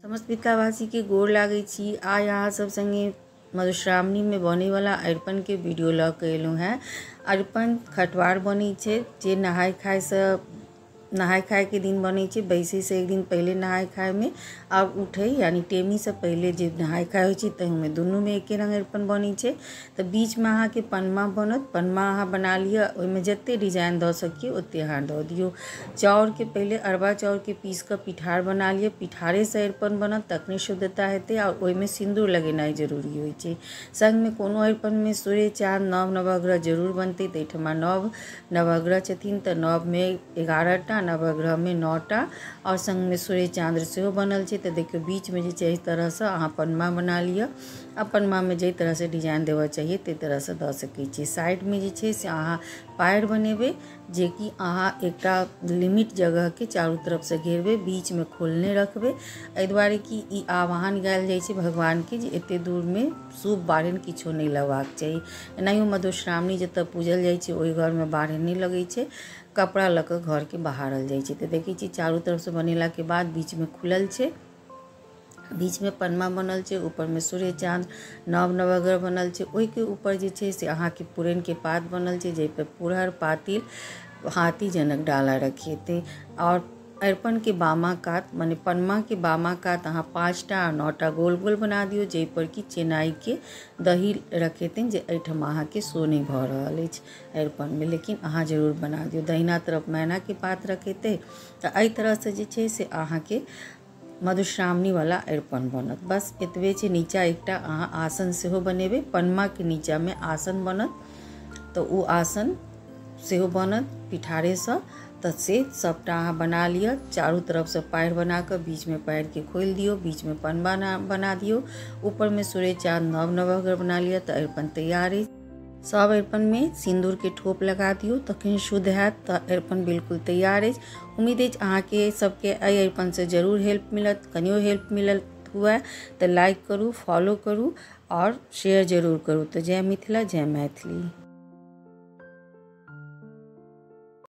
समस्त मिथिलावासी के गोर लागै छी। आइ अहाँ सब संगे मधुश्रावणी में बने वाला अरिपन के वीडियो ल के एलहुँ हैं। अरिपन खटवार बनै छै जे नहाय खाय के दिन बनै छै। बैसे से एक दिन पहले नहाय खाय में और उठे यानी टेमी से पहले जे नहाय खाय होइ छै तहू में दुनू में एके रंग अरिपन बनै छै। तो बीच में अहाँ के पनमा बनत, पनमा अहाँ बना लिया, ओहि में जते डिजाइन द सकिए ओते अहाँ द दियो। चाउर के पहले अरबा चाउर के पीस के पिठार बना लिया, पिठारे से अरिपन बनत तखने शुद्धता हेतै और ओहि में सिंदूर लगेनाइ जरूरी होइ छै। संग में कोनो अरिपन में सूर्य चाँद नव नवग्रह जरूर बनतै। तैठमा नव नवग्रह छथिन तो नव में 11टा, नवग्रह में 9टा और संग में सूर्य चाँद सेहो बनल छै। तो देखियो बीच में जे छै इस तरह से अहाँ पनमा बना लिया। अब पनमा में जे तरह से डिजाइन देवा चाहिए ते तरह से द सकै छी। साइड में जे छै से अहाँ पायर बनेबे जे कि अहाँ एकटा लिमिट जगह के चारों तरफ से घेरबे, बीच में खोलने रखबे। एहि दुआरे कि ई आवाहन गायल जाइ छै भगवान के जे एते दूर में शुभ बारहन किछो नहीं लगबाक चाही। एनाहियो मधुश्रावणी जतऽ पूजल जाइ छै ओहि घर में बारहन नहीं लगै छै, कपड़ा लऽ कऽ घर के बहारल जाइ छै। तो देखै छी चारों तरफ से बनेला के बाद बीच में खुलल छै, बीच में पनमा बनल छै, ऊपर में सूर्य चाँद नव नवग्रह बनल छै। ओहि के ऊपर जे छै से अहाँ के पुरैन के पात बनल छै जै पे पुरहर पातिल हाथी जनक डाला रखेते। और अरिपन के बामा कात माने पनमा के बामा कात अहाँ 5टा और 9टा गोल गोल बना दियो जै पर कि चेनाई के दही रखेते जे एहिठाम अहाँ के शो नहीं भ रहल अछि अरिपन में, लेकिन अहाँ जरूर बना दियो। दहिना तरफ मैना के पात रखेते तो एहि तरह से जे छै से अहाँ के मधुश्रावणी वाला अरिपन बनत। बस एतबे छै। नीचा एकटा अहाँ आसन सेहो बनेबे, पनमा के नीचा में आसन बनत तो उ आसन सेहो बनत पिठारे से। तो से सबटा अहाँ बना लिया। चारों तरफ से पैर बना कर बीच में पैर के खोल दियो, बीच में पनमा बना दियो, ऊपर में सूर्य चाँद नव नवग्रह बना लिया तो अरिपन तैयार है। सब अरिपन में सिंदूर के ठोप लगा दियो तखन शुद्ध हैत तो अरिपन बिल्कुल तैयार है। उम्मीद है अहाँ के सबके एहि अरिपन से जरूर हेल्प मिलत। कनियो हेल्प मिलत हुआ तो लाइक करू, फॉलो करू और शेयर जरूर करू। तो जय मिथिला, जय मैथिली।